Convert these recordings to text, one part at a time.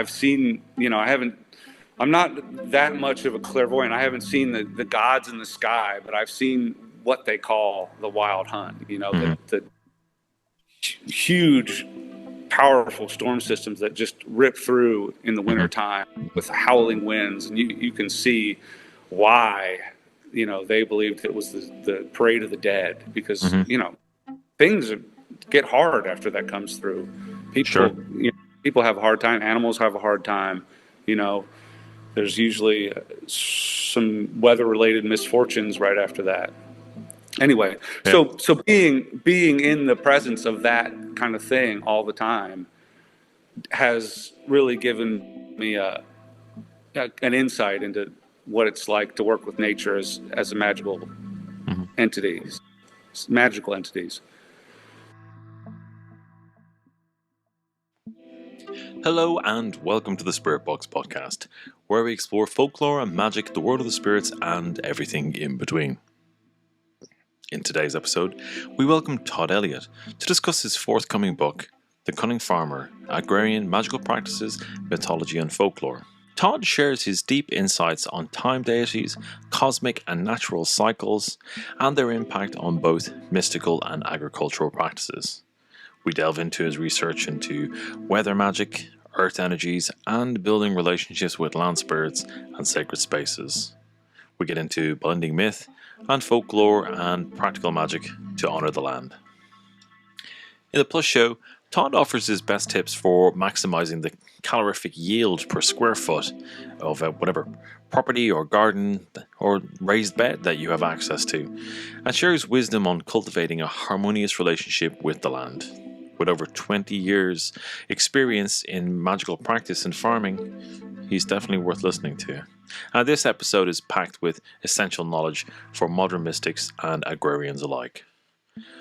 I've seen, I'm not that much of a clairvoyant. I haven't seen the gods in the sky, but I've seen what they call the wild hunt, the huge, powerful storm systems that just rip through in the wintertime with howling winds. And you can see why, they believed it was the parade of the dead, because, things get hard after that comes through. People have a hard time. Animals have a hard time. There's usually some weather-related misfortunes right after that. Anyway, so being in the presence of that kind of thing all the time has really given me an insight into what it's like to work with nature as a magical entities, magical entities. Hello and welcome to the Spirit Box podcast, where we explore folklore and magic, the world of the spirits, and everything in between. In today's episode, we welcome Todd Elliott to discuss his forthcoming book, The Cunning Farmer, Agrarian Magical Practices, Mythology and Folklore. Todd shares his deep insights on time deities, cosmic and natural cycles, and their impact on both mystical and agricultural practices. We delve into his research into weather magic, earth energies, and building relationships with land spirits and sacred spaces. We get into blending myth and folklore and practical magic to honour the land. In the Plus show, Todd offers his best tips for maximising the calorific yield per square foot of whatever property or garden or raised bed that you have access to, and shares wisdom on cultivating a harmonious relationship with the land. With over 20 years experience in magical practice and farming, he's definitely worth listening to. And this episode is packed with essential knowledge for modern mystics and agrarians alike.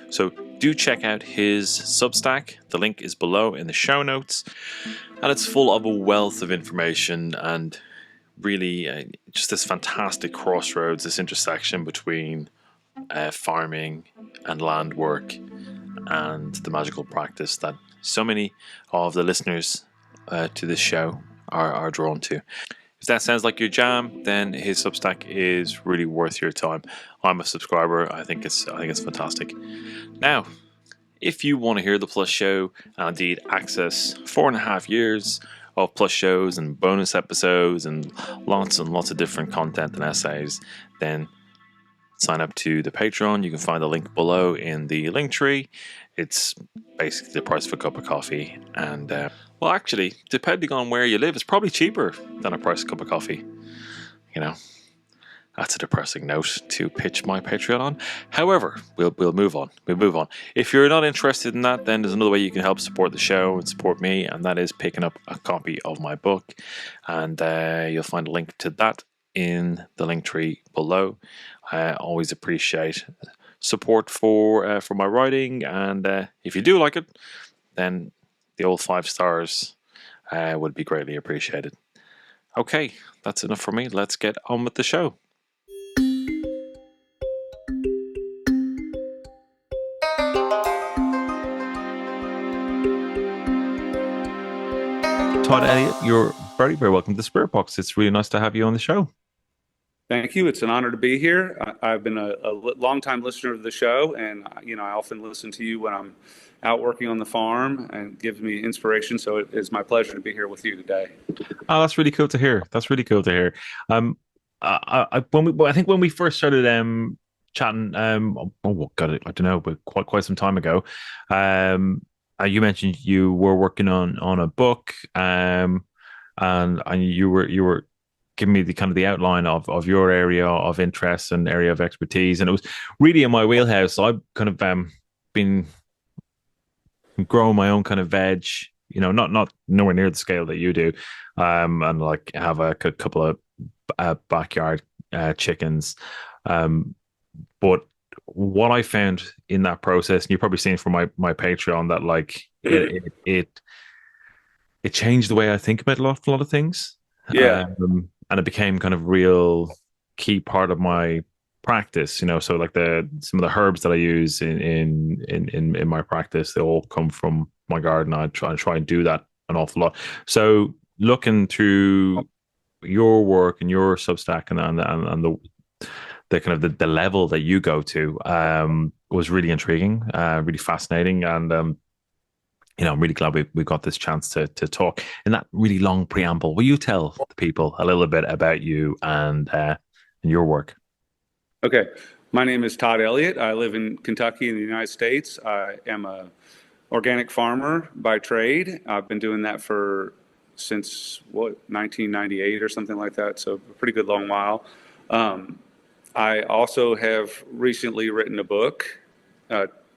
So do check out his Substack. The link is below in the show notes. And it's full of a wealth of information and really just this fantastic crossroads, this intersection between farming and land work and the magical practice that so many of the listeners to this show are drawn to. If that sounds like your jam, then his Substack is really worth your time. I'm a subscriber. I think it's fantastic. Now, if you want to hear the Plus show and indeed access 4.5 years of Plus shows and bonus episodes and lots of different content and essays, then sign up to the Patreon. You can find the link below in the link tree. It's basically the price of a cup of coffee. And, well, actually, depending on where you live, it's probably cheaper than a price of a cup of coffee. That's a depressing note to pitch my Patreon on. However, we'll move on. If you're not interested in that, then there's another way you can help support the show and support me, and that is picking up a copy of my book. And you'll find a link to that in the link tree below. I always appreciate support for my writing, and if you do like it, then the old 5 stars would be greatly appreciated. Okay, that's enough for me. Let's get on with the show. Todd Elliott, you're very, very welcome to the Spirit Box. It's really nice to have you on the show. Thank you. It's an honor to be here. I've been a long-time listener of the show, and I often listen to you when I'm out working on the farm, and it gives me inspiration. So it is my pleasure to be here with you today. Oh, that's really cool to hear. I think when we first started chatting, I don't know, but quite some time ago, you mentioned you were working on a book, and you were giving me the kind of the outline of your area of interest and area of expertise, and it was really in my wheelhouse. So I've kind of been growing my own kind of veg, not nowhere near the scale that you do, and like have a couple of backyard chickens, but what I found in that process, and you've probably seen from my Patreon, that like it changed the way I think about a lot of things. Yeah. And it became kind of real key part of my practice, so like some of the herbs that I use in my practice, they all come from my garden. I try and do that an awful lot. So looking through your work and your Substack and the kind of the level that you go to was really intriguing, really fascinating, and I'm really glad we got this chance to talk. In that really long preamble, will you tell the people a little bit about you and your work? Okay. My name is Todd Elliott. I live in Kentucky in the United States. I am a organic farmer by trade. I've been doing that since 1998 or something like that. So a pretty good long while. I also have recently written a book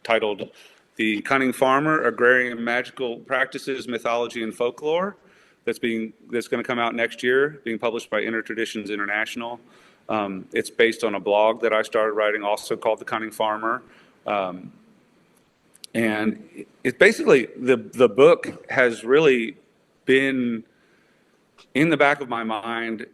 titled The Cunning Farmer, Agrarian Magical Practices, Mythology, and Folklore. That's going to come out next year, being published by Intertraditions International. It's based on a blog that I started writing, also called The Cunning Farmer. And it's basically the book has really been in the back of my mind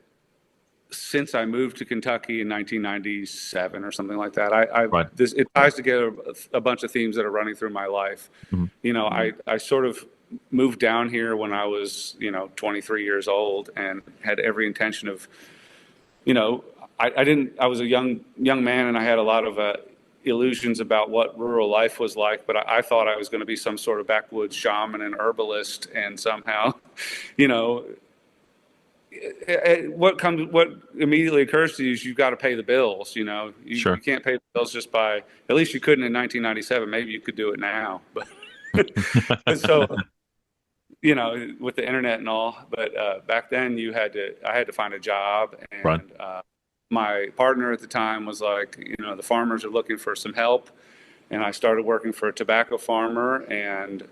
since I moved to Kentucky in 1997 or something like that. Right. It ties together a bunch of themes that are running through my life. Mhm. I sort of moved down here when I was 23 years old and had every intention of I was a young man, and I had a lot of illusions about what rural life was like, but I thought I was going to be some sort of backwoods shaman and herbalist, and somehow, you know, what immediately occurs to you is you've got to pay the bills. You Sure. can't pay the bills just by, at least you couldn't in 1997. Maybe you could do it now, but and so with the internet and all. But back then, I had to find a job, Right. and my partner at the time was like, the farmers are looking for some help, and I started working for a tobacco farmer, and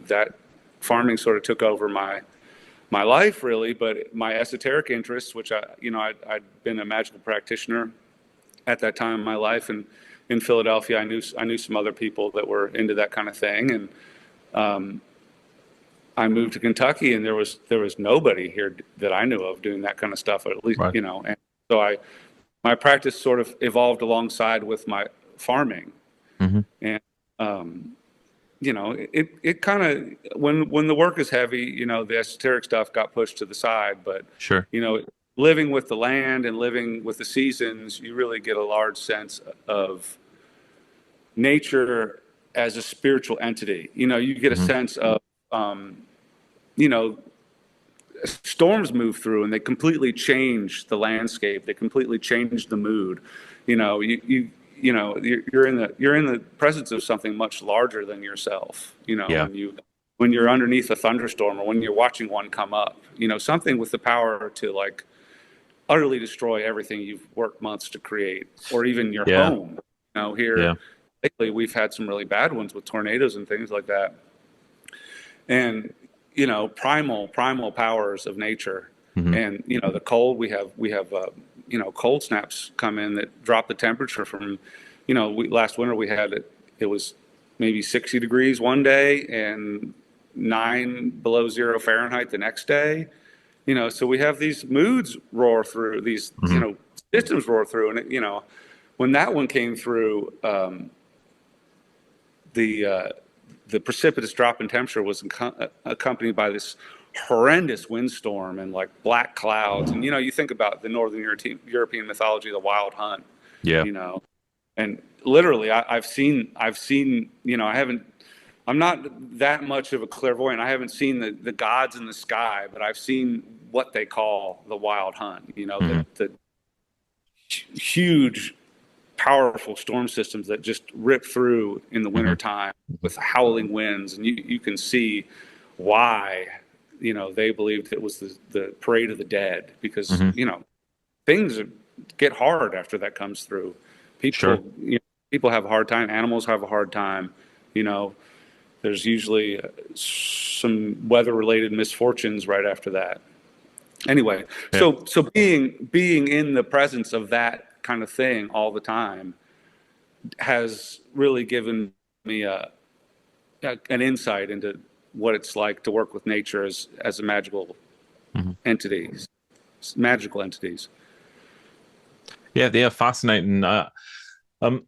that farming sort of took over my life really. But my esoteric interests, which I'd been a magical practitioner at that time in my life, and in Philadelphia, I knew some other people that were into that kind of thing, and I moved to Kentucky, and there was nobody here that I knew of doing that kind of stuff, at least, Right. and so my practice sort of evolved alongside with my farming. Hmm. And it kind of, when the work is heavy, the esoteric stuff got pushed to the side. But Sure. living with the land and living with the seasons, you really get a large sense of nature as a spiritual entity. You get a Hmm. sense of you know storms move through, and they completely change the landscape. They completely change the mood. You're in the presence of something much larger than yourself. Yeah. When you're underneath a thunderstorm, or when you're watching one come up. Something with the power to like utterly destroy everything you've worked months to create, or even your Yeah. home. Here Yeah. lately we've had some really bad ones with tornadoes and things like that. And primal powers of nature. Hmm. And the cold, we have cold snaps come in that drop the temperature from last winter it was maybe 60 degrees one day and 9 below zero Fahrenheit the next day. So we have these moods roar through, these Hmm. systems roar through. And when that one came through, the the precipitous drop in temperature was accompanied by this horrendous windstorm and like black clouds. And you think about the northern European mythology, the Wild Hunt. Yeah. And literally, I've seen. I'm not that much of a clairvoyant. I haven't seen the gods in the sky, but I've seen what they call the Wild Hunt. Hmm. The huge, powerful storm systems that just rip through in the Hmm. wintertime with howling winds. And you can see why, they believed it was the parade of the dead, because, Hmm. things get hard after that comes through. Sure. People have a hard time. Animals have a hard time. There's usually some weather related misfortunes right after that. Anyway, Yeah. so being in the presence of that kind of thing all the time has really given me an insight into what it's like to work with nature as a Hmm. entities, magical entities. Yeah. They are fascinating. Um,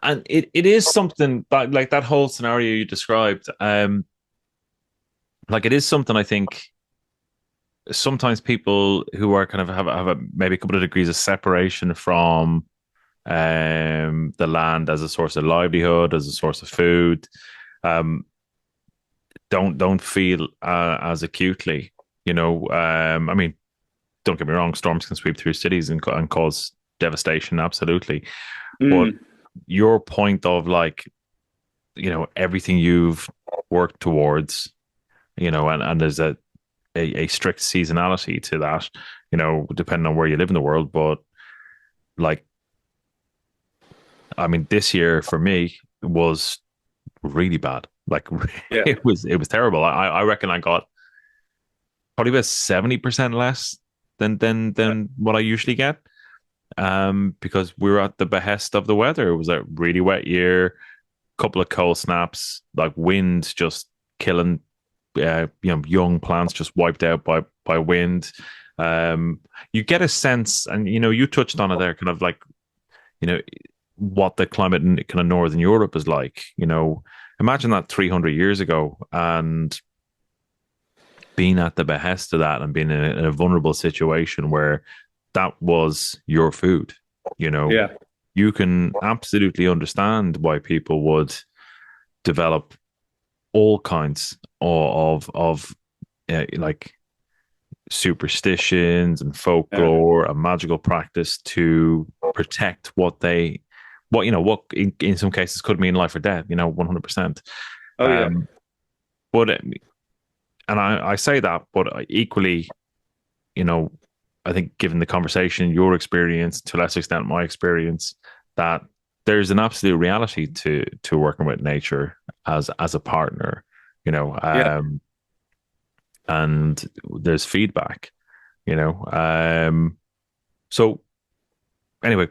and it is something that, like that whole scenario you described, like it is something I think sometimes people who are kind of have maybe a couple of degrees of separation from the land as a source of livelihood, as a source of food, um, don't feel as acutely. I mean, don't get me wrong, storms can sweep through cities and cause devastation, absolutely. But Mm, your point of like, everything you've worked towards, and there's a strict seasonality to that, depending on where you live in the world. But like, I mean, this year for me was really bad. Like yeah, it was terrible. I reckon I got probably about 70% less than what I usually get. Because we were at the behest of the weather. It was a really wet year, couple of cold snaps, like wind just killing young plants just wiped out by wind. You get a sense, and you touched on it there, kind of like you know what the climate in kind of northern Europe is like. Imagine that 300 years ago, and being at the behest of that, and being in a vulnerable situation where that was your food. You know, yeah, you can absolutely understand why people would develop all kinds of like superstitions and yeah. folklore and magical practice to protect what in some cases could mean life or death, 100%. Oh yeah, um but and I say that, but equally, you know I think, given the conversation, your experience, to a lesser extent my experience, that there's an absolute reality to working with nature as a partner, you know yeah. um and there's feedback, you know. So anyway,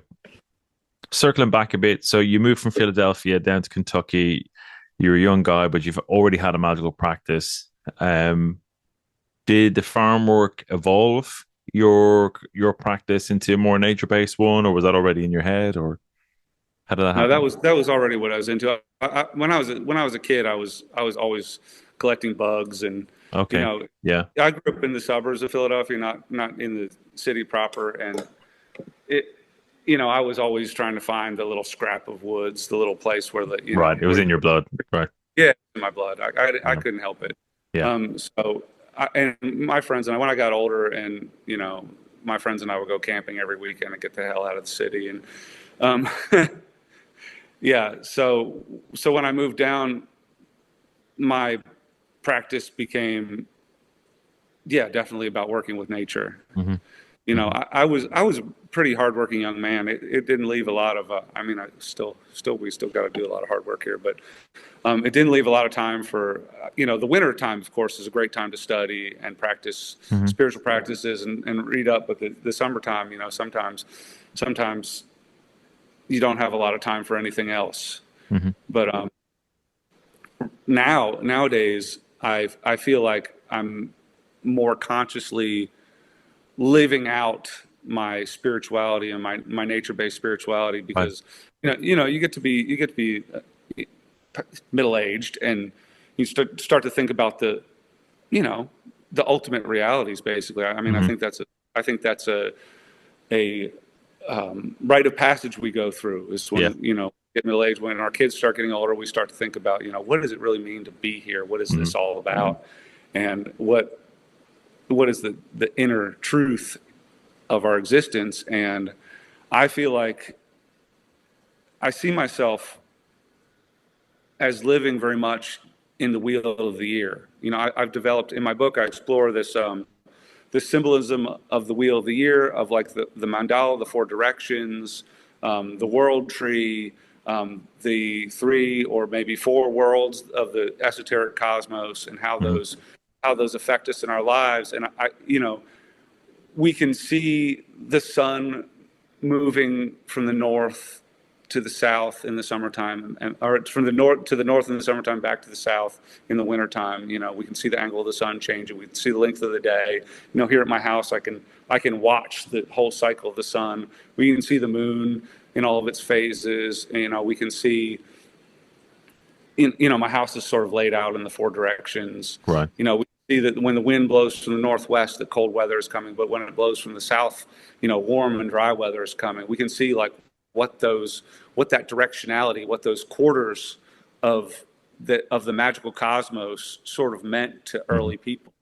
circling back a bit, so you moved from Philadelphia down to Kentucky. You're a young guy, but you've already had a magical practice. Um, did the farm work evolve your practice into a more nature based one, or was that already in your head, or how did that No, happen? that was already what I was into. When I was a kid, I was always collecting bugs, and you Okay, know, yeah, I grew up in the suburbs of Philadelphia, not in the city proper, and it. I was always trying to find the little scrap of woods, the little place where right. It was where in your blood, right? yeah, in my blood. I Yeah, couldn't help it. yeah. And my friends and I, when I got older, and my friends and I would go camping every weekend and get the hell out of the city. And um, yeah, so when I moved down, my practice became, yeah, definitely about working with nature. Hmm. Hmm. I was a pretty hardworking young man. It didn't leave a lot of. I mean, we still got to do a lot of hard work here, but it didn't leave a lot of time for. The winter time, of course, is a great time to study and practice Hmm. spiritual practices and read up. But the summertime, sometimes you don't have a lot of time for anything else. Hmm. But nowadays, I feel like I'm more consciously living out my spirituality and my nature-based spirituality, Right. because you get to be middle-aged, and you start to think about you know the ultimate realities, basically. I mean, Hmm. I think that's a rite of passage we go through, is Yeah. when get middle-aged. When our kids start getting older, we start to think about, what does it really mean to be here? What is Hmm. this all about? And what is the inner truth of our existence? And I feel like I see myself as living very much in the wheel of the year. I've developed, in my book, I explore this symbolism of the wheel of the year, of like the mandala, the four directions, the world tree, the three or maybe four worlds of the esoteric cosmos, and Hmm. how those affect us in our lives. And we can see the sun moving from the north to the south in the summertime, or from the north to the north in the summertime, back to the south in the wintertime. We can see the angle of the sun changing. We can see the length of the day. Here at my house, I can watch the whole cycle of the sun. We can see the moon in all of its phases. We can see, my house is sort of laid out in the four directions. Right. We see that when the wind blows from the northwest, the cold weather is coming, but when it blows from the south, warm and dry weather is coming. We can see like what that directionality, what those quarters of the magical cosmos sort of meant to early people.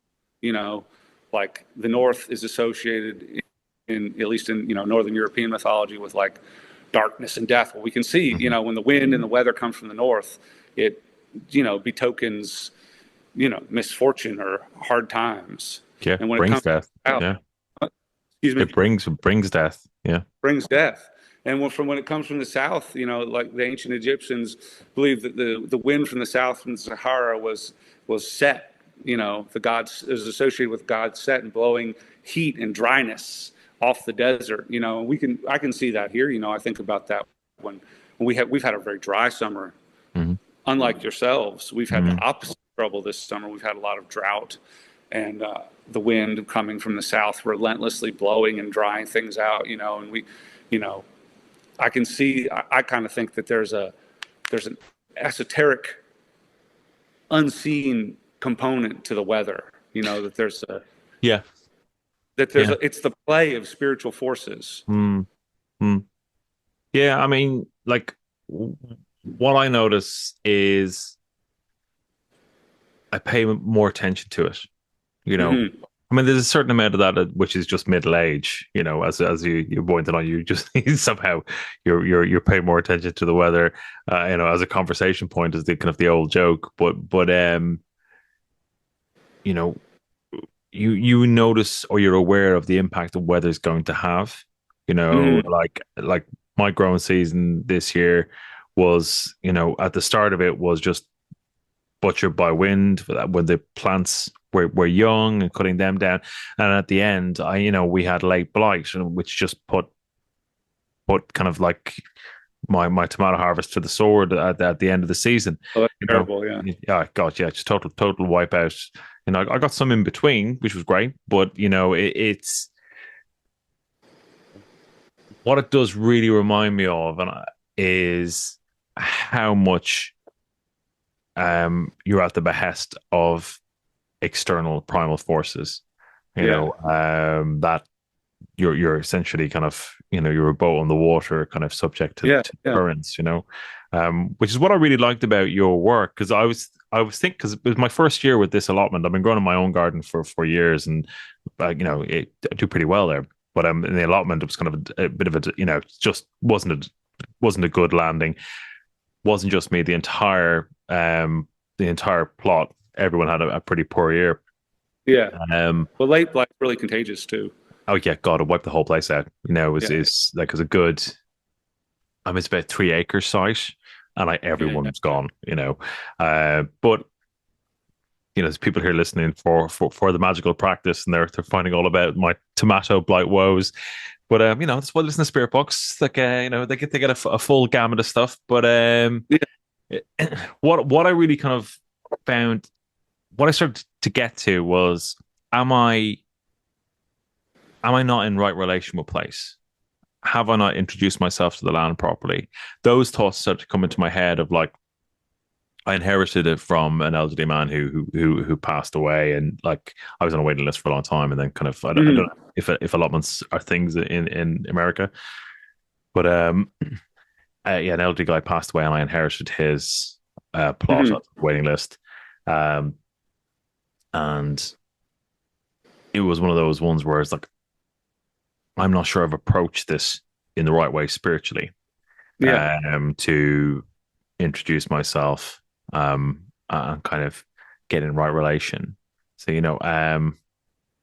Like the north is associated at least in Northern European mythology with like darkness and death. Well, we can see when the wind and the weather comes from the north, it betokens misfortune or hard times. Yeah, And when it brings comes death. out, Yeah, excuse me, it brings death. Yeah, brings death. And when it comes from the south, like the ancient Egyptians believed that the wind from the south from the Sahara was Set. The gods is associated with God Set and blowing heat and dryness off the desert. I can see that here. I think about that when we've had a very dry summer. Unlike yourselves, we've had the opposite trouble this summer. We've had a lot of drought and the wind coming from the south relentlessly blowing and drying things out. And we, I can see. I kind of think that there's an esoteric, unseen component to the weather. That there's a yeah, it's the play of spiritual forces. Yeah. I mean, like what I notice is I pay more attention to it. I mean, there's a certain amount of that which is just middle age. As you pointed on, you just somehow you're paying more attention to the weather. As a conversation point, is the kind of the old joke. But you notice or you're aware of the impact the weather is going to have. Like my growing season this year was, at the start of it was just butchered by wind when the plants were young and cutting them down, and at the end, we had late blight, which just put kind of like my tomato harvest to the sword at the end of the season. Oh, that's terrible, yeah. Yeah, God, yeah, just total wipeout. I got some in between, which was great, but it's what it does really remind me of, is how much you're at the behest of external primal forces. That you're essentially kind of you're a boat on the water, kind of subject to currents. Which is what I really liked about your work, because I was thinking, because it was my first year with this allotment. I've been growing in my own garden for 4 years, and I do pretty well there. But in the allotment, it was kind of a bit of a just wasn't a good landing. Wasn't just me. The entire plot, everyone had a pretty poor year. Yeah. Well, late blight really contagious too. Oh yeah, God, it wiped the whole place out. It's like, it was a good. I mean, it's about 3 acre site, and everyone's gone. But there's people here listening for the magical practice, and they're finding all about my tomato blight woes. But that's why I listen to Spirit Box. Like they get a full gamut of stuff. But what I really kind of found, what I started to get to was, am I not in right relation with place? Have I not introduced myself to the land properly? Those thoughts started to come into my head of like, I inherited it from an elderly man who passed away, and like I was on a waiting list for a long time, and then kind of I don't know if allotments are things in America, but an elderly guy passed away, and I inherited his plot on the waiting list, and it was one of those ones where it's like, I'm not sure I've approached this in the right way spiritually, to introduce myself, and kind of get in right relation. So,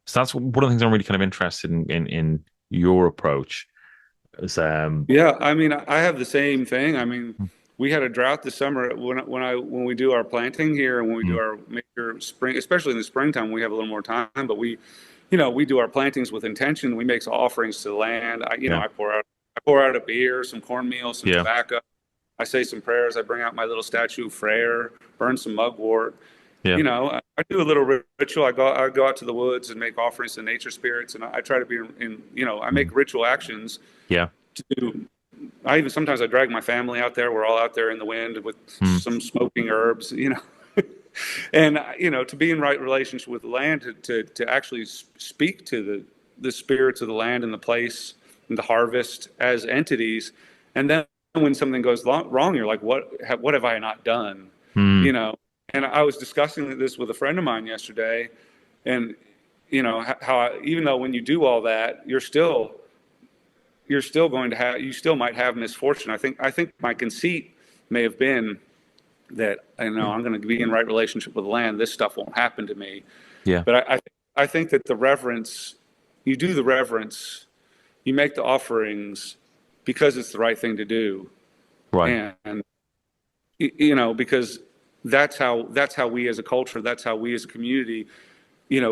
so that's one of the things I'm really kind of interested in your approach. Is, yeah, I mean, I have the same thing. I mean, we had a drought this summer when we do our planting here, and when we do our major spring, especially in the springtime, we have a little more time, but we do our plantings with intention. We make offerings to the land. I pour out a beer, some cornmeal, some tobacco. I say some prayers. I bring out my little statue of Freyr, burn some mugwort. I do a little ritual. I go out to the woods and make offerings to nature spirits, and I try to be I make ritual actions. Yeah. Sometimes I drag my family out there. We're all out there in the wind with some smoking herbs. And to be in right relationship with the land, to actually speak to the spirits of the land and the place and the harvest as entities, and then when something goes wrong, you're like, what have I not done? Mm. You know. And I was discussing this with a friend of mine yesterday, and how even though when you do all that, you're still going to have, you still might have misfortune. I think my conceit may have been that I'm going to be in right relationship with the land. This stuff won't happen to me. Yeah. But I think that the reverence, you do the reverence, you make the offerings because it's the right thing to do, Right. and because that's how we as a culture, that's how we as a community,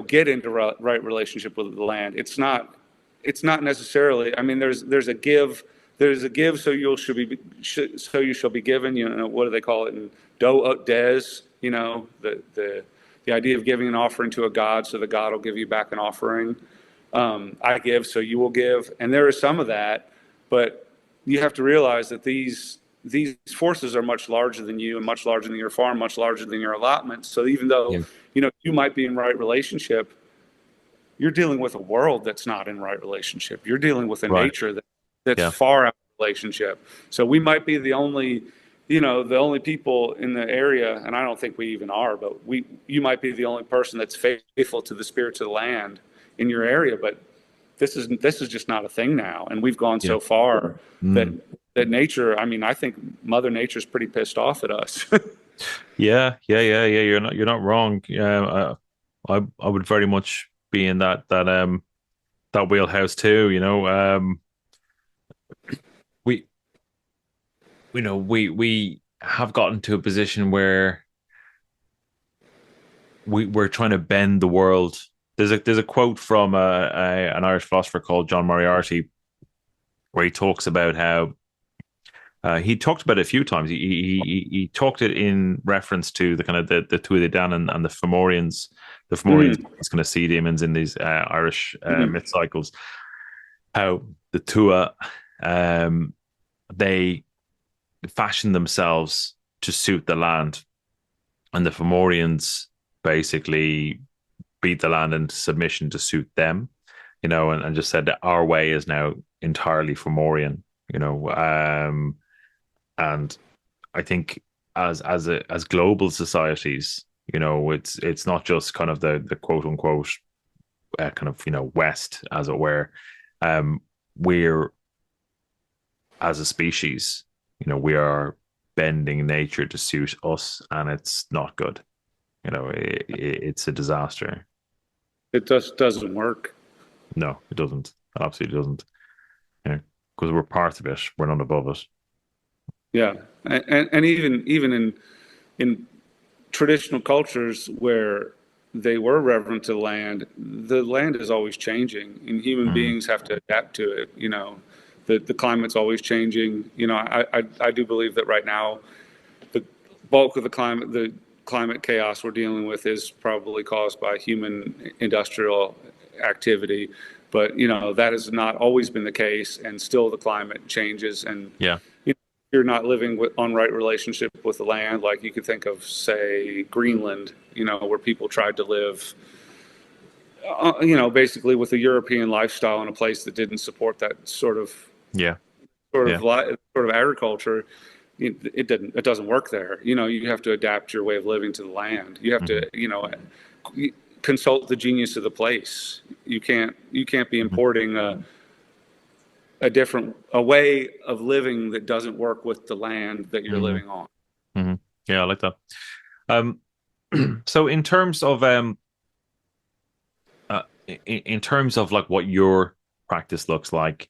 get into right relationship with the land. It's not necessarily. I mean, there's a give. There's a give, so so you shall be given. What do they call it in des? The idea of giving an offering to a god, so the god will give you back an offering. I give, so you will give, and there is some of that, but you have to realize that these forces are much larger than you, and much larger than your farm, much larger than your allotment. So even though Yeah. you might be in right relationship, you're dealing with a world that's not in right relationship. You're dealing with a Right. nature that's Yeah. far out of relationship. So we might be the only people in the area, and I don't think we even are, but you might be the only person that's faithful to the spirits of the land in your area. But this is just not a thing now, and we've gone Yeah. so far that Mm. nature. I mean, I think Mother Nature's pretty pissed off at us. Yeah. Yeah. Yeah. Yeah. You're not wrong. Yeah. I would very much be in that wheelhouse too. We we have gotten to a position where we're trying to bend the world. There's a quote from an Irish philosopher called John Moriarty, where he talks about how he talked about it a few times. He talked it in reference to the kind of the Tuatha Dan and the Fomorians. The Fomorians, Mm, these kind of sea demons in these Irish mm, myth cycles. How the Tua, they fashion themselves to suit the land, and the Fomorians basically beat the land into submission to suit them. And just said that our way is now entirely Fomorian. And I think as global societies, it's not just kind of the quote unquote kind of West, as it were. We're as a species, we are bending nature to suit us, and it's not good. It's a disaster. it just doesn't work. No, it doesn't. It absolutely doesn't. Because we're part of it. We're not above it. Yeah, and even in traditional cultures where they were reverent to the land is always changing, and human Mm. beings have to adapt to it. The climate's always changing. I do believe that right now the bulk of the climate chaos we're dealing with is probably caused by human industrial activity. But that has not always been the case, and still the climate changes, and Yeah. you're not living on right relationship with the land. Like you could think of, say, Greenland, where people tried to live, basically with a European lifestyle in a place that didn't support that Yeah. sort Yeah. of sort of agriculture. It doesn't work there. You have to adapt your way of living to the land. You have Hmm. to, consult the genius of the place. You can't be Hmm. importing a way of living that doesn't work with the land that you're Hmm. living on. Hmm. Yeah, I like that. Um, so in terms of like what your practice looks like,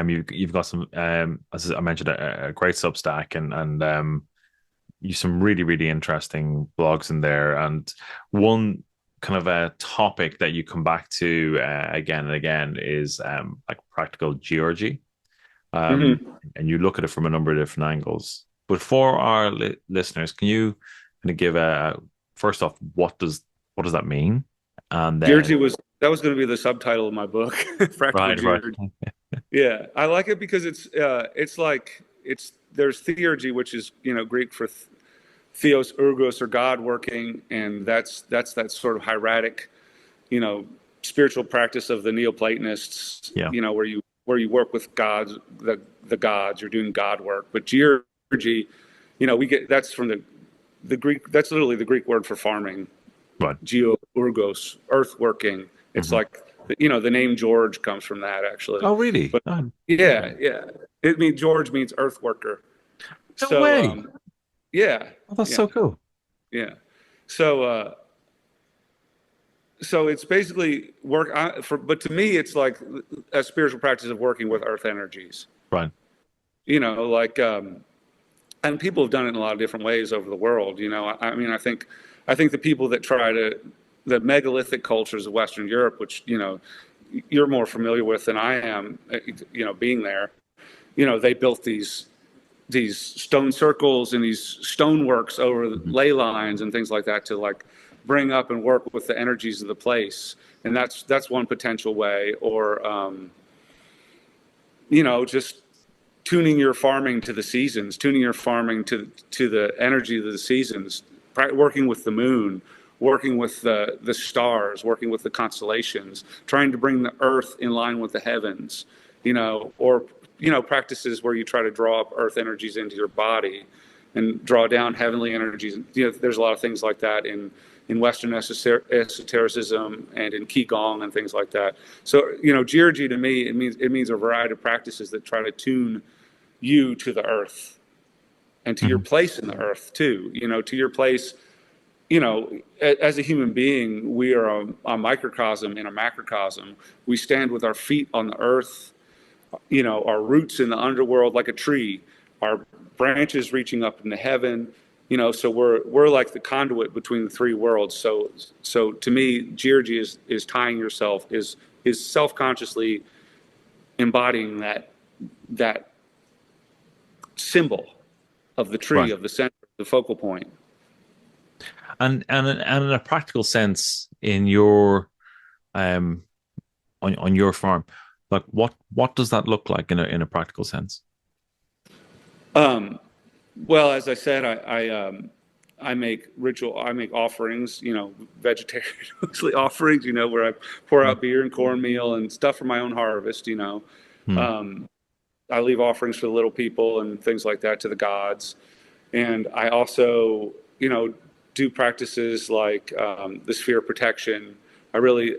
you've got some as I mentioned a great Substack and you some really really interesting blogs in there, and one kind of a topic that you come back to again and again is like practical georgy, Hmm. and you look at it from a number of different angles. But for our listeners, can you kind of give a first off what does that mean, and then That was going to be the subtitle of my book, Practical right. Georgy. Yeah, I like it because it's like there's theurgy, which is Greek for theos ergos, or God working, and that's that sort of hieratic, spiritual practice of the Neoplatonists, Yeah. where you work with gods, the gods, you're doing God work. But georgy, we get that's from the Greek. That's literally the Greek word for farming. Right. Geo urgos, earth working. It's Mm-hmm. like the name George comes from that actually. Oh, really? But Oh, yeah, yeah, George means earth worker. no So way. yeah, Oh, that's yeah, so cool. yeah. So so it's basically work but to me it's like a spiritual practice of working with earth energies. Right. Like and people have done it in a lot of different ways over the world. I mean, I think the people that try to the megalithic cultures of Western Europe, which you're more familiar with than I am, being there. They built these stone circles and these stoneworks over Mm-hmm. ley lines and things like that to like bring up and work with the energies of the place. And that's one potential way. Or just tuning your farming to the seasons, tuning your farming to the energy of the seasons, working with the moon, working with the stars, working with the constellations, trying to bring the earth in line with the heavens, or practices where you try to draw up earth energies into your body and draw down heavenly energies. There's a lot of things like that in Western esotericism and in Qigong and things like that. So, georgy to me, it means a variety of practices that try to tune you to the earth and to your Mm-hmm. place in the earth too, to your place. As a human being, we are a microcosm in a macrocosm. We stand with our feet on the earth, our roots in the underworld like a tree, our branches reaching up into heaven. So we're like the conduit between the three worlds. So to me, georgy is tying yourself, is self-consciously embodying that symbol of the tree, Right. of the center, the focal point. And in a practical sense, in your um on your farm, like what does that look like in a practical sense? Um, well, as I said, I make I make offerings, vegetarian mostly offerings, where I pour Mm. out beer and cornmeal and stuff from my own harvest. Hmm. Um, I leave offerings for the little people and things like that to the gods. And I also, do practices like the sphere of protection.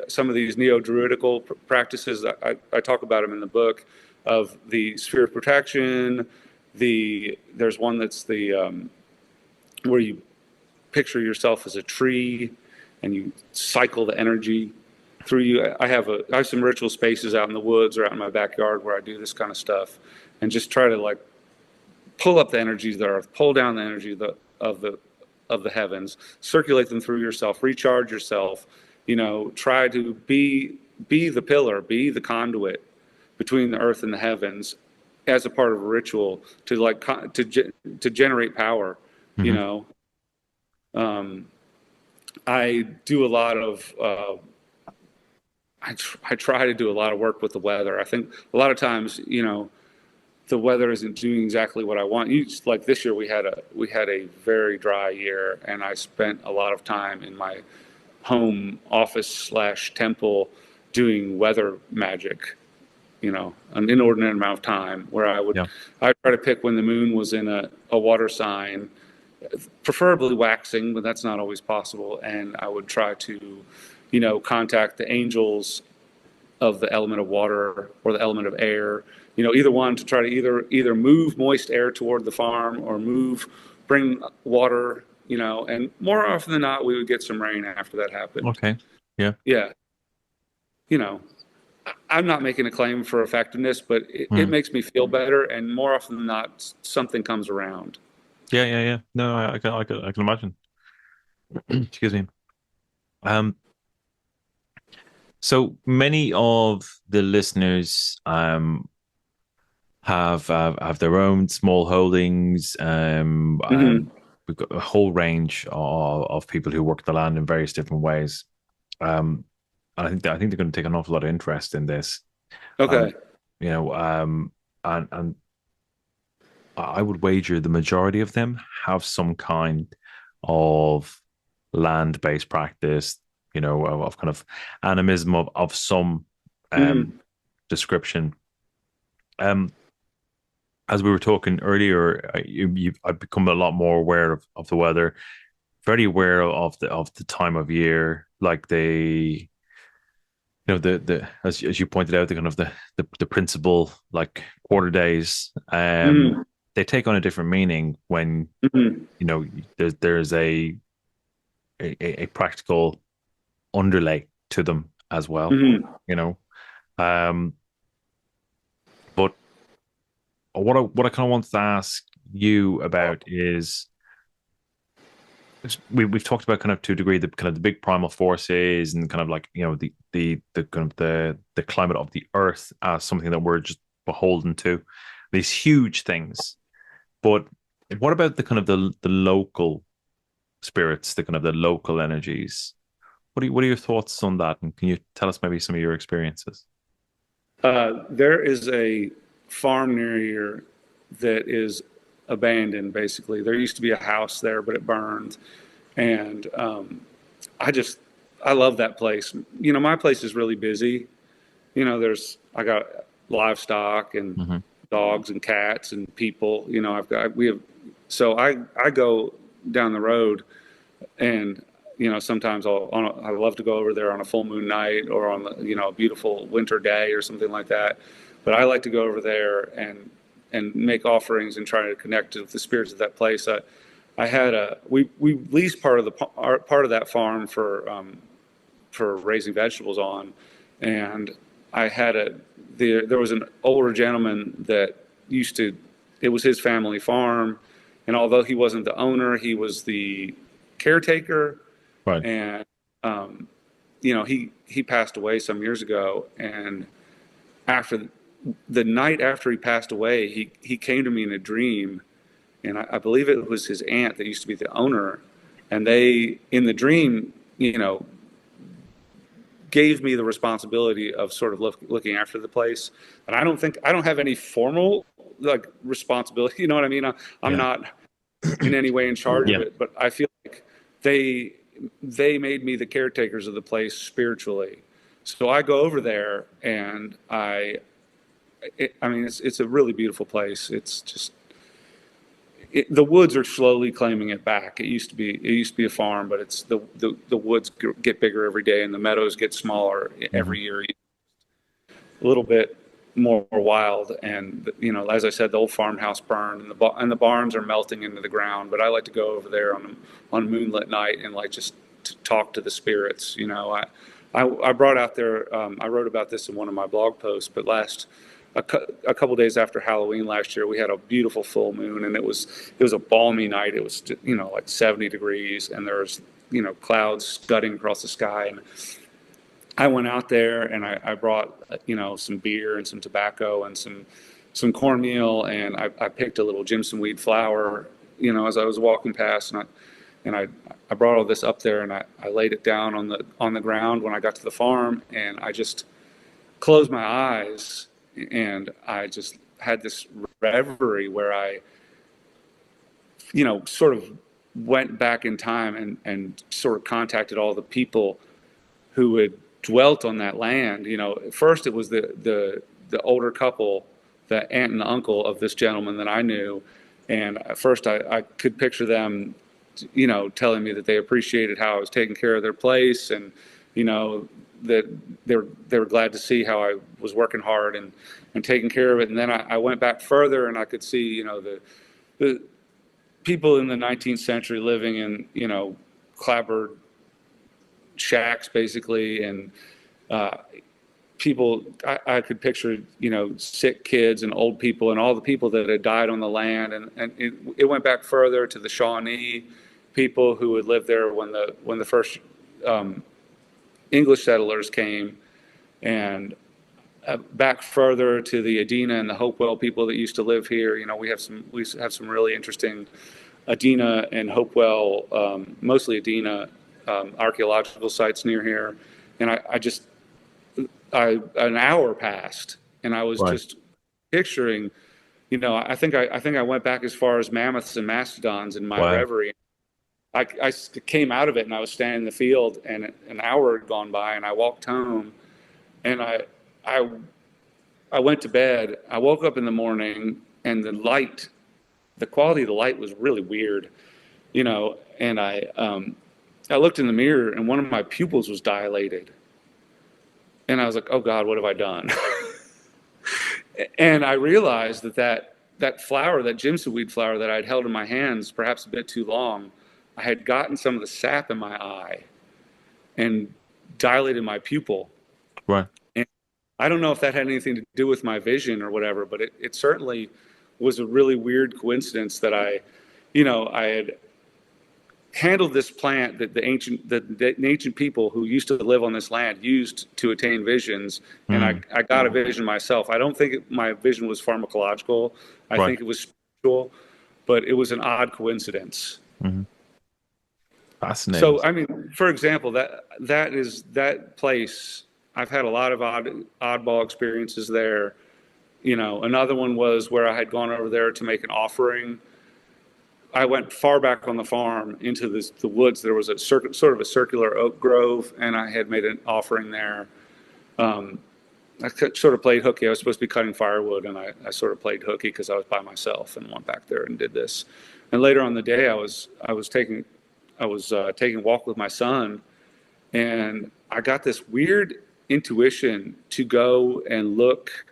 Some of these neo-druidical practices, I talk about them in the book, of the sphere of protection. There's one that's where you picture yourself as a tree and you cycle the energy through you. I have some ritual spaces out in the woods or out in my backyard where I do this kind of stuff and just try to like pull up the energies of the earth, pull down the energy of the heavens, circulate them through yourself, recharge yourself. Try to be the pillar, be the conduit between the earth and the heavens, as a part of a ritual to to generate power. You Hmm. know, um, I do a lot of. I try to do a lot of work with the weather. I think a lot of times, the weather isn't doing exactly what I want. Like this year, we had a very dry year, and I spent a lot of time in my home office slash temple doing weather magic. An inordinate amount of time where Yeah. I try to pick when the moon was in a water sign, preferably waxing, but that's not always possible. And I would try to, contact the angels of the element of water or the element of air, either one, to try to either move moist air toward the farm or bring water, and more often than not, we would get some rain after that happened. Okay. Yeah. Yeah. You know, I'm not making a claim for effectiveness, but it Mm. makes me feel better. And more often than not, something comes around. Yeah. Yeah. Yeah. No, I can imagine. Excuse me. Um, so many of the listeners have their own small holdings. Hmm. We've got a whole range of people who work the land in various different ways. Um, and I think they're going to take an awful lot of interest in this. Um, Okay. you know, and I would wager the majority of them have some kind of land-based practice, of kind of animism of some um, Mm, description. Um, as we were talking earlier, I've become a lot more aware of the weather, very aware of the time of year, like the as you pointed out, the kind of the principal like quarter days. mm, They take on a different meaning when mm, there's a practical underlay to them as well. mm. You know, um, but what I kind of wanted to ask you about is we've talked about kind of to a degree the kind of the big primal forces and kind of like the kind of the climate of the earth as something that we're just beholden to, these huge things. But what about the kind of the local spirits, the kind of the local energies? What are your thoughts on that? And can you tell us maybe some of your experiences? There is a farm near here that is abandoned, basically. There used to be a house there, but it burned. And I just, I love that place. My place is really busy. I got livestock and Hmm. dogs and cats and people. We have, so I go down the road and sometimes I love to go over there on a full moon night or on a beautiful winter day or something like that. But I like to go over there and make offerings and try to connect with the spirits of that place. I had we leased part of that farm for raising vegetables on, and I had there was an older gentleman that used to, it was his family farm, and although he wasn't the owner, he was the caretaker. Right. And um, he passed away some years ago, and after the night after he passed away, he came to me in a dream, and I believe it was his aunt that used to be the owner, and they in the dream, gave me the responsibility of sort of looking after the place. And I don't have any formal like responsibility. You know what I mean? I'm Yeah. not in any way in charge of Yeah. it, but I feel like they they made me the caretakers of the place spiritually. So I go over there and I mean, it's a really beautiful place. It's just the woods are slowly claiming it back. It used to be a farm, but it's the woods get bigger every day and the meadows get smaller Hmm. every year, a little bit more wild. And as I said, the old farmhouse burned and the barns are melting into the ground. But I like to go over there on moonlit night and like just to talk to the spirits. I brought out there. I wrote about this in one of my blog posts. But a couple days after Halloween last year, we had a beautiful full moon, and it was a balmy night. It was like 70 degrees, and there was clouds scudding across the sky. And I went out there and I brought some beer and some tobacco and some cornmeal, and I picked a little Jimson weed flower as I was walking past, and I brought all this up there, and I laid it down on the ground when I got to the farm, and I just closed my eyes, and I just had this reverie where I sort of went back in time and sort of contacted all the people who had dwelt on that land. At first it was the older couple, the aunt and the uncle of this gentleman that I knew, and at first I could picture them, telling me that they appreciated how I was taking care of their place, and that they were glad to see how I was working hard and taking care of it. And then I went back further, and I could see the people in the 19th century living in clapboard shacks basically, and uh, people I could picture sick kids and old people and all the people that had died on the land, and it went back further to the Shawnee people who had lived there when the first um, English settlers came, and back further to the Adena and the Hopewell people that used to live here. We have some really interesting Adena and Hopewell, mostly Adena, archaeological sites near here. And an hour passed, and I was Right. just picturing. I think I went back as far as mammoths and mastodons in my Wow. reverie. I came out of it and I was standing in the field, and an hour had gone by, and I walked home, and I I went to bed. I woke up in the morning, and the quality of the light was really weird, and I looked in the mirror, and one of my pupils was dilated, and I was like, oh God, what have I done? And I realized that flower, that jimsonweed flower that I'd held in my hands perhaps a bit too long, I had gotten some of the sap in my eye and dilated my pupil. Right. And I don't know if that had anything to do with my vision or whatever, but it certainly was a really weird coincidence that I had handled this plant that the ancient people who used to live on this land used to attain visions, and I got a vision myself. I don't think my vision was pharmacological. I Right. think it was spiritual, but it was an odd coincidence. Mm-hmm. Fascinating. So, I mean, for example, that place. I've had a lot of oddball experiences there. Another one was where I had gone over there to make an offering. I went far back on the farm into the woods. There was sort of a circular oak grove, and I had made an offering there. I sort of played hooky. I was supposed to be cutting firewood, and I sort of played hooky because I was by myself and went back there and did this. And later on the day, I was taking a walk with my son, and I got this weird intuition to go and look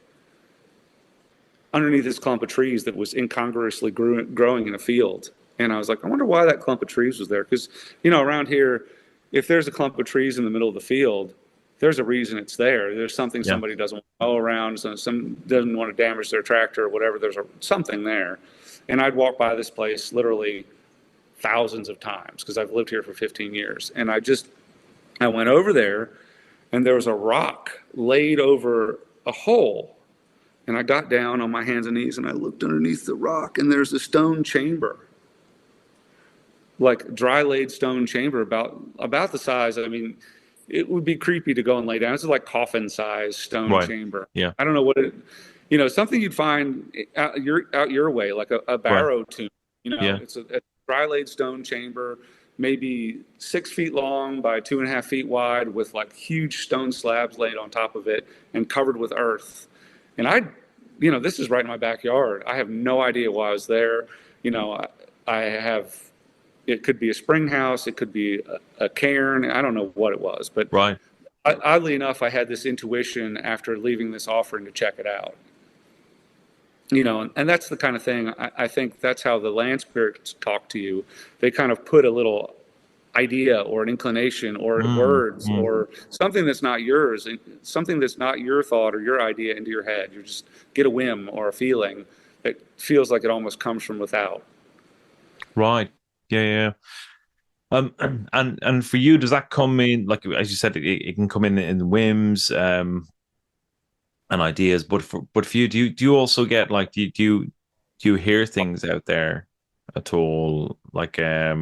underneath this clump of trees that was incongruously growing in a field. And I was like, I wonder why that clump of trees was there. Because, around here, if there's a clump of trees in the middle of the field, there's a reason it's there. There's something somebody doesn't want to mow around, some doesn't want to damage their tractor or whatever. There's something there. And I'd walk by this place literally thousands of times because I've lived here for 15 years. And I went over there, and there was a rock laid over a hole. And I got down on my hands and knees, and I looked underneath the rock, and there's a stone chamber, like dry laid stone chamber, about the size. I mean, it would be creepy to go and lay down. It's like coffin size stone chamber. Yeah. I don't know what something you'd find out your way, like a barrow tomb. It's a dry laid stone chamber, maybe 6 feet long by 2.5 feet wide, with like huge stone slabs laid on top of it and covered with earth. And this is right in my backyard. I have no idea why I was there. It could be a spring house. It could be a cairn. I don't know what it was, but oddly enough, I had this intuition after leaving this offering to check it out. And that's the kind of thing, I think that's how the land spirits talk to you. They kind of put a little idea or an inclination or words or something that's not yours, something that's not your thought or your idea into your head. You just get a whim or a feeling that feels like it almost comes from without. Right. Yeah. And for you, does that come in, like as you said, it can come in whims and ideas, but for you, do you also get like do you hear things out there at all? Like I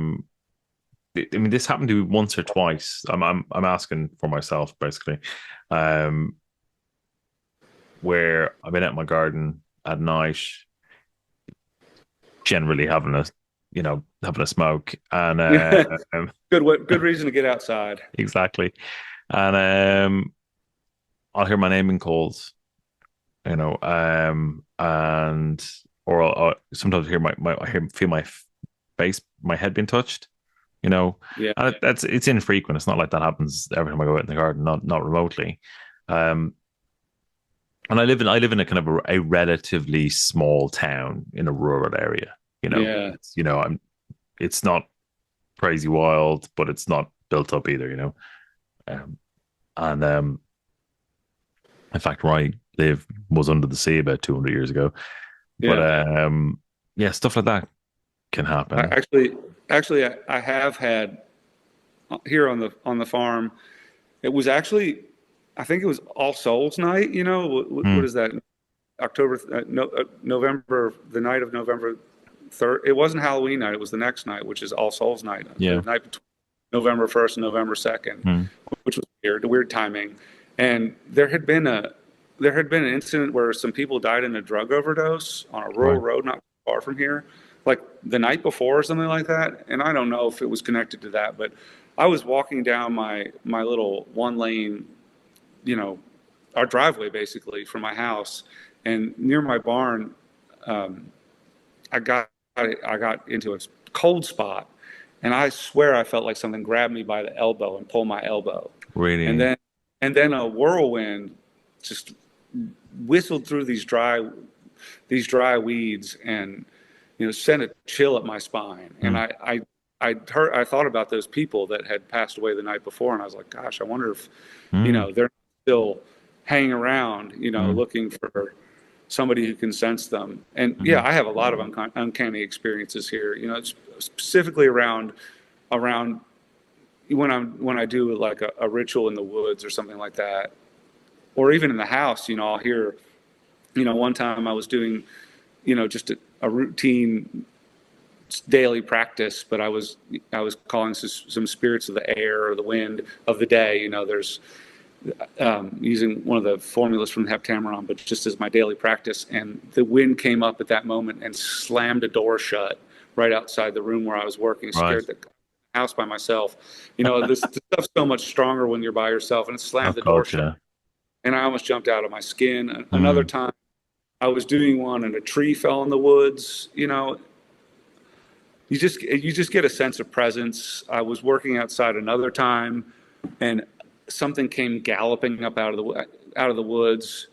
mean, this happened to me once or twice. I'm asking for myself basically, where I've been at my garden at night, generally having a smoke, and good reason to get outside. Exactly, and I'll hear my name in calls, and or sometimes I feel my face, my head being touched. And it's infrequent. It's not like that happens every time I go out in the garden, not remotely. And I live in a kind of a relatively small town in a rural area. It's not crazy wild, but it's not built up either. In fact, where I live was under the sea about 200 years ago. But stuff like that can happen. Actually, I have had here on the farm. It was actually, I think it was All Souls Night. What is that? November, the night of November 3rd. It wasn't Halloween night. It was the next night, which is All Souls Night. Yeah. The night between November 1st and November 2nd, which was weird timing. And there had been an incident where some people died in a drug overdose on a rural road not far from here. like the night before or something like that. And I don't know if it was connected to that, but I was walking down my little one lane, you know, our driveway basically from my house, and near my barn, I got I got into a cold spot, and I swear I felt like something grabbed me by the elbow and pulled my elbow, and Really? then a whirlwind just whistled through these dry weeds, and sent a chill up my spine. And Mm, I thought about those people that had passed away the night before, and I was like, gosh, I wonder if mm, they're still hanging around, mm, looking for somebody who can sense them. And yeah, mm. I have a lot of uncanny experiences here. Specifically around when I do like a ritual in the woods or something like that, or even in the house. I'll hear. One time I was doing, just a routine daily practice, but I was calling some spirits of the air or the wind of the day. There's using one of the formulas from the Heptameron, but just as my daily practice. And the wind came up at that moment and slammed a door shut right outside the room where I was working, Right. scared the house by myself. This stuff's so much stronger when you're by yourself, and it slammed Of the door course, shut. yeah. And I almost jumped out of my skin. Another Mm, time, I was doing one and a tree fell in the woods. You just get a sense of presence. I was working outside another time, and something came galloping up out of the woods.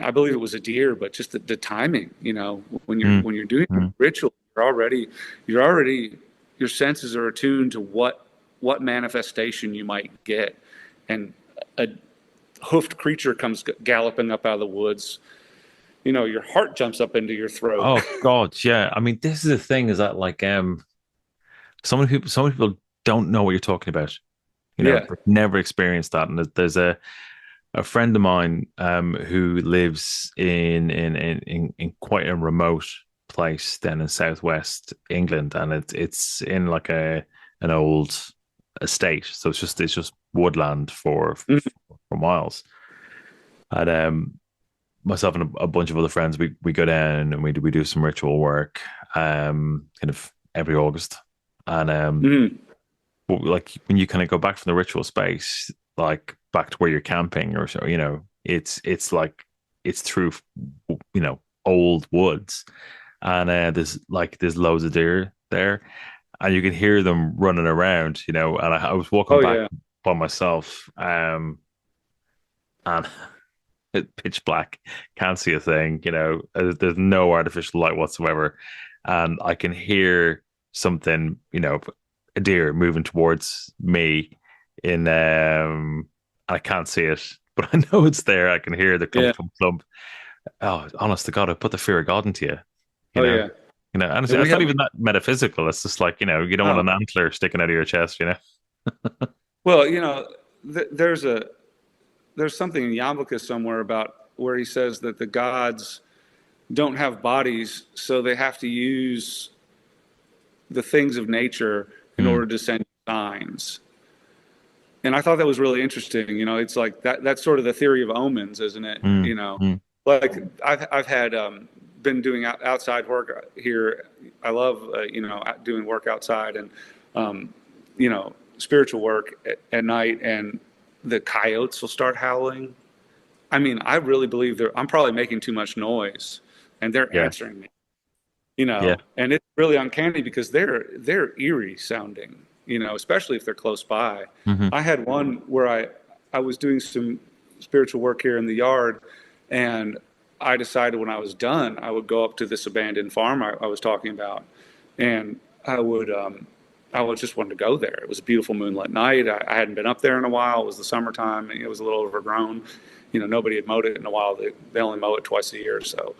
I believe it was a deer, but just the timing. When you're mm, when you're doing a mm. ritual, you're already your senses are attuned to what manifestation you might get, and a hoofed creature comes galloping up out of the woods. Your heart jumps up into your throat. Oh God, yeah. I mean, this is the thing is that like so many people don't know what you're talking about. Yeah. They've never experienced that. And there's a friend of mine who lives in quite a remote place then in southwest England, and it's in like an old estate, so it's just woodland Mhm. for miles. And myself and a bunch of other friends, we go down and we do some ritual work, kind of every August, and Mhm. but like when you kind of go back from the ritual space, like back to where you're camping or so, it's like it's through, old woods, and there's loads of deer there, and you can hear them running around, and I was walking Oh back yeah. by myself, and it's pitch black, can't see a thing, there's no artificial light whatsoever, and I can hear something, a deer moving towards me I can't see it, but I know it's there. I can hear the clump, Yeah. clump, clump. Oh, honest to God, I put the fear of God into you, you Oh know, yeah. and And we it's not have even that metaphysical. It's just like, you don't want oh an antler sticking out of your chest. well, there's something in Yamaka somewhere about where he says that the gods don't have bodies, so they have to use the things of nature in Mm, order to send signs. And I thought that was really interesting. It's like that's sort of the theory of omens, isn't it? mm, mm. Like I've had been doing outside work here. I love doing work outside, and spiritual work at night, and the coyotes will start howling. I mean, I really believe I'm probably making too much noise, and they're Yeah, answering me. yeah. And it's really uncanny because they're eerie sounding. Especially if they're close by. Hmm. I had one where I was doing some spiritual work here in the yard, and I decided when I was done, I would go up to this abandoned farm I was talking about, and I would just wanted to go there. It was a beautiful moonlit night. I hadn't been up there in a while. It was the summertime. And it was a little overgrown. Nobody had mowed it in a while. They only mow it twice a year. So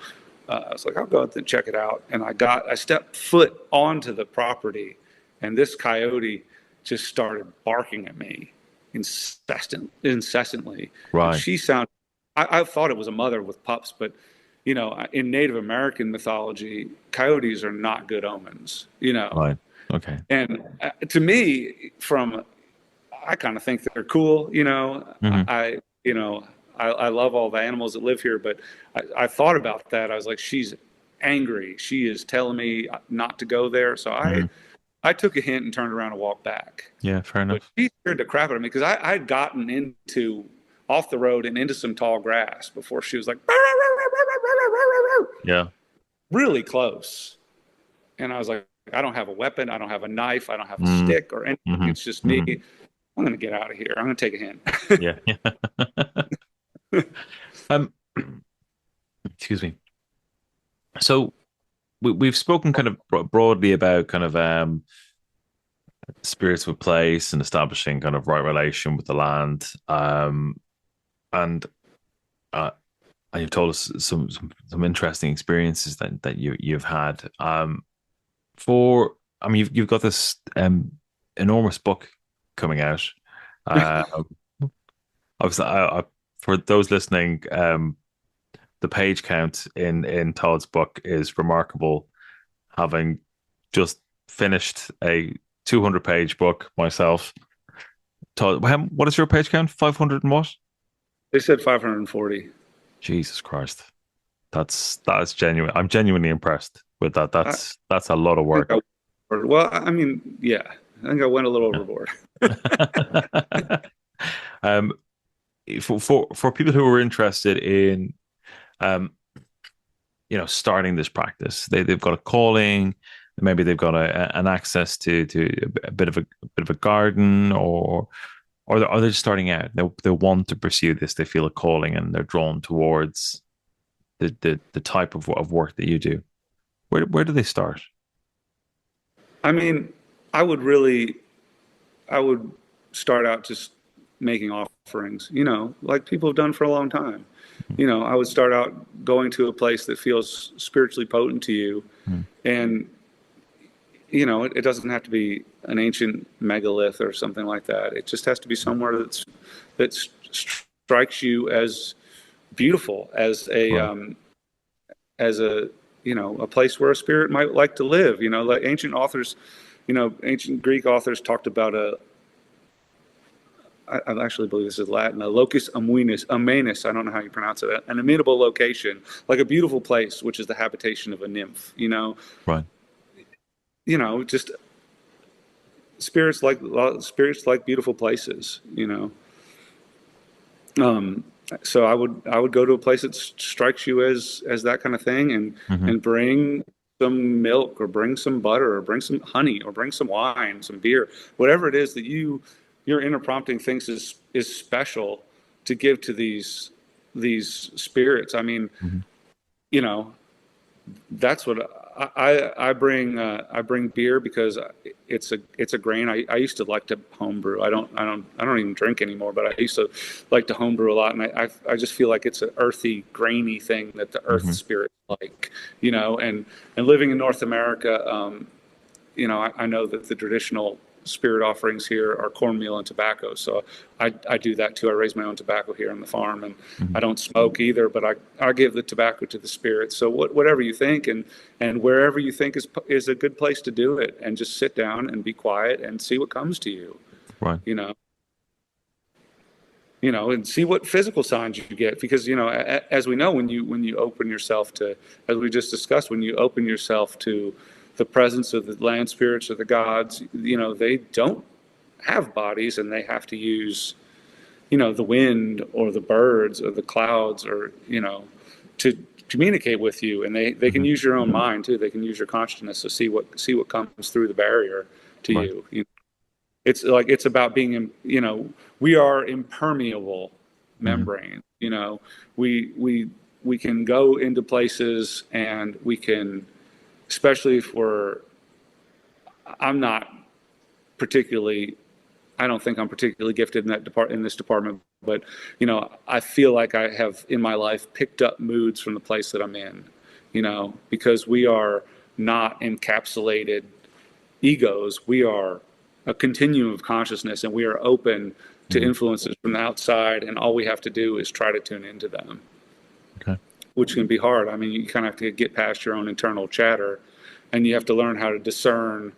I was like, I'll go out and check it out. And I stepped foot onto the property, and this coyote just started barking at me incessantly. And Right, she sounded, I thought it was a mother with pups, but in Native American mythology, coyotes are not good omens. right. Okay. And to me, I kind of think they're cool. Hmm. I love all the animals that live here, but I thought about that. I was like, she's angry. She is telling me not to go there. So I took a hint and turned around and walked back. Yeah, fair But enough. she scared the crap out of me because I'd gotten into off the road and into some tall grass before she was like Yeah. really close. And I was like, I don't have a weapon. I don't have a knife. I don't have a Mm, stick or anything. hmm It's just me. hmm I'm going to get out of here. I'm going to take a hint. Yeah. Um, excuse me. So we've spoken kind of broadly about kind of spirits of a place and establishing kind of right relation with the land. And uh, and you've told us some interesting experiences that you've had. For I mean, you've got this enormous book coming out. Uh, obviously, for those listening, the page count in Todd's book is remarkable. Having just finished a 200-page book myself. Todd, what is your page count? 500 and what? They said 540. Jesus Christ. That's genuine. I'm genuinely impressed with that. I That's a lot of think work. well, I mean, yeah, I think I went a little overboard. um, for people who are interested in, um, starting this practice, they've got a calling, maybe they've got an access to a bit of a garden, or they're just starting out. They want to pursue this. They feel a calling, and they're drawn towards the type of work that you do. Where do they start? I mean, I would really, I would start out just making offerings, like people have done for a long time. I would start out going to a place that feels spiritually potent to you. Mm. And, it doesn't have to be an ancient megalith or something like that. It just has to be somewhere that strikes you as beautiful, Right. as a place where a spirit might like to live. Like ancient authors, ancient Greek authors talked about I actually believe this is Latin, a locus amoenus, I don't know how you pronounce it, an immutable location, like a beautiful place, which is the habitation of a nymph. Right. Just spirits like beautiful places. Um, so I would go to a place that strikes you as that kind of thing, and Hmm. and bring some milk or bring some butter or bring some honey or bring some wine, some beer, whatever it is that your inner prompting thinks is special to give to these spirits. I mean, Hmm. you know, that's what I bring. I bring beer because it's a grain. I used to like to homebrew. I don't even drink anymore, but I used to like to homebrew a lot, and I just feel like it's an earthy, grainy thing that the earth Hmm. spirit like. And living in North America, I know that the traditional spirit offerings here are cornmeal and tobacco. So I do that too. I raise my own tobacco here on the farm, and Hmm. I don't smoke either, but I give the tobacco to the spirits. So whatever you think, and wherever you think is a good place to do it, and just sit down and be quiet and see what comes to you, Right. you know. And see what physical signs you get, because as we know, when you open yourself to, as we just discussed, when you open yourself to the presence of the land spirits or the gods, they don't have bodies, and they have to use the wind or the birds or the clouds, or to communicate with you, and they can Hmm. use your own mind too. They can use your consciousness to see what comes through the barrier to Right. you. It's about being, we are impermeable Hmm. membrane. We can go into places, and we can, especially if I'm not particularly, I don't think I'm particularly gifted in this department, but I feel like I have in my life picked up moods from the place that I'm in, because we are not encapsulated egos. We are a continuum of consciousness, and we are open to Hmm. influences from the outside, and all we have to do is try to tune into them, Okay. which can be hard. I mean, you kind of have to get past your own internal chatter, and you have to learn how to discern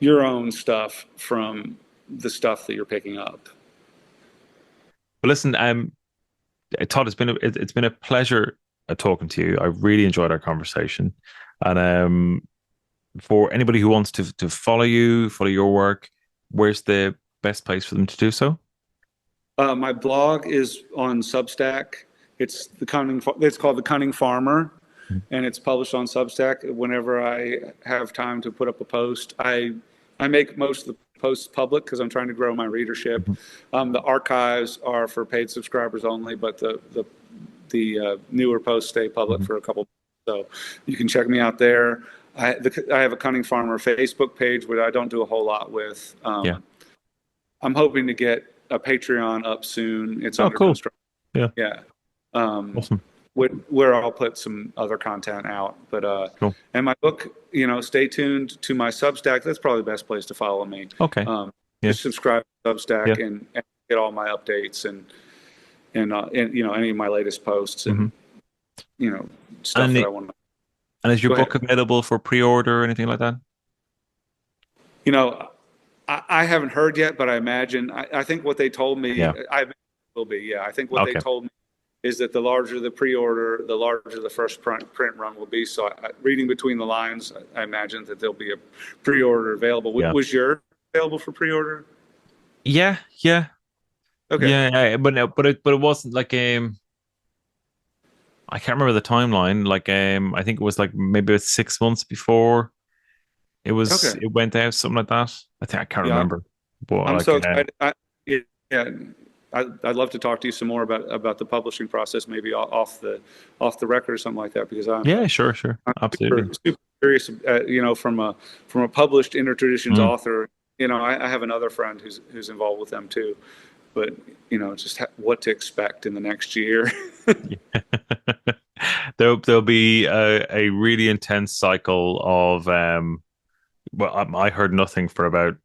your own stuff from the stuff that you're picking up. Well, listen, Todd, it's been a pleasure talking to you. I really enjoyed our conversation. And for anybody who wants to follow you, follow your work, where's the best place for them to do so? My blog is on Substack. It's called the Cunning Farmer, and it's published on Substack. Whenever I have time to put up a post, I make most of the posts public because I'm trying to grow my readership. The archives are for paid subscribers only, but the newer posts stay public for a couple. So you can check me out there. I have a Cunning Farmer Facebook page, which I don't do a whole lot with. Yeah. I'm hoping to get a Patreon up soon. It's Oh, under cool. construction. Yeah. Yeah. Awesome. Where I'll put some other content out. But Cool. and my book, stay tuned to my Substack. That's probably the best place to follow me. Okay. Yeah. Just subscribe to Substack Yeah. and get all my updates and any of my latest posts and stuff And that I want to. And is your Go book available for pre-order or anything like that? I haven't heard yet, but I imagine, I think what they told me, Yeah. I will be, yeah. I think what they Okay. told me is that the larger the pre-order, the larger the first print run will be. So reading between the lines, I imagine that there'll be a pre-order available. Yeah. Was yours available for pre-order? Yeah. Okay. Yeah, but it wasn't like I can't remember the timeline. Like I think it was like maybe it was 6 months before it went out, something like that. I can't remember. But I'm so excited. I'd love to talk to you some more about the publishing process, maybe off the record or something like that, because yeah, sure, I'm absolutely. super curious. From a published intertraditions author, I have another friend who's involved with them too, but just what to expect in the next year. There'll be a really intense cycle of well, I heard nothing for about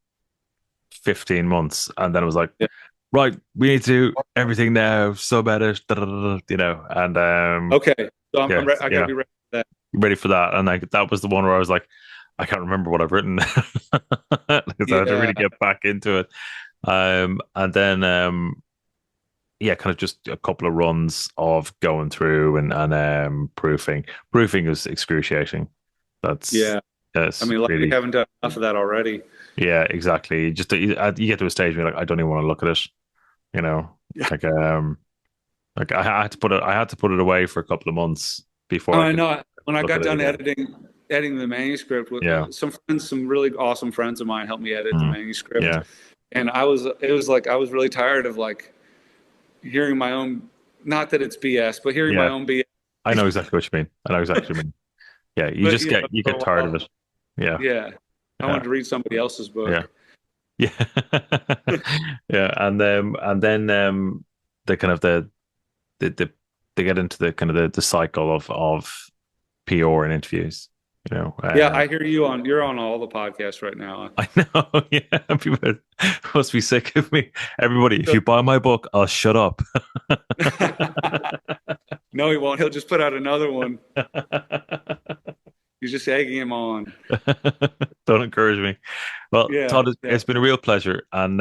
15 months, and then it was like, Yeah. right, we need to do everything now, sub-edit, and Okay, so yeah, I gotta be ready for that. ready for that. And that was the one where I was like, I can't remember what I've written because I had to really get back into it. And then kind of just a couple of runs of going through and proofing. Proofing was excruciating. That's I mean, like, really, we haven't done enough of that already. yeah, exactly. Just you get to a stage where you're like, I don't even want to look at it. Like I had to put it away for a couple of months before. I know. When I got done again. editing the manuscript with some really awesome friends of mine helped me edit the manuscript. Yeah. And I was really tired of like hearing my own, not that it's BS, but hearing my own BS. I know exactly what you mean. Yeah, you get tired of it. Yeah. Yeah. I wanted to read somebody else's book. Yeah. Yeah. And then the kind of the they get into the kind of the cycle of PR and interviews. I hear you're on all the podcasts right now. I know. Yeah. People must be sick of me. Everybody, if you buy my book, I'll shut up. No, he won't. He'll just put out another one. You're just egging him on. Don't encourage me. Well, Todd, it's been a real pleasure, and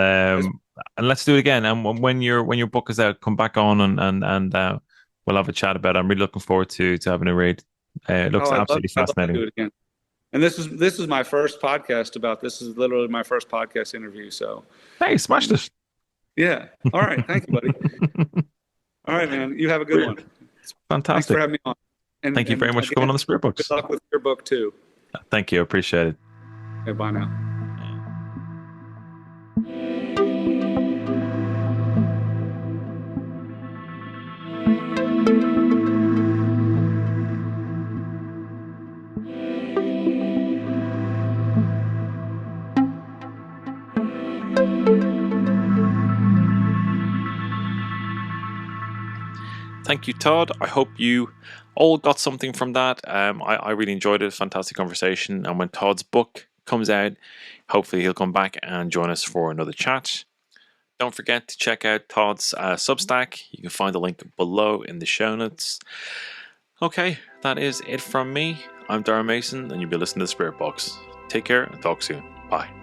let's do it again. And when your book is out, come back on and we'll have a chat about it. I'm really looking forward to having a read. It looks absolutely fascinating. I'd love to do it again. And this is my first podcast about this. Is literally my first podcast interview. So hey, smashed it. Yeah. All right. Thank you, buddy. All right, man. You have a good one. Fantastic. Thanks for having me on. And thank you very much for coming on the Spirit Books. Good luck with your book too. Thank you. I appreciate it. Okay, bye now. Thank you, Todd. I hope you all got something from that. I really enjoyed it. Fantastic conversation. And when Todd's book comes out, hopefully he'll come back and join us for another chat. Don't forget to check out Todd's Substack. You can find the link below in the show notes. Okay, that is it from me. I'm Darren Mason, and you'll be listening to the Spirit Box. Take care and talk soon. Bye.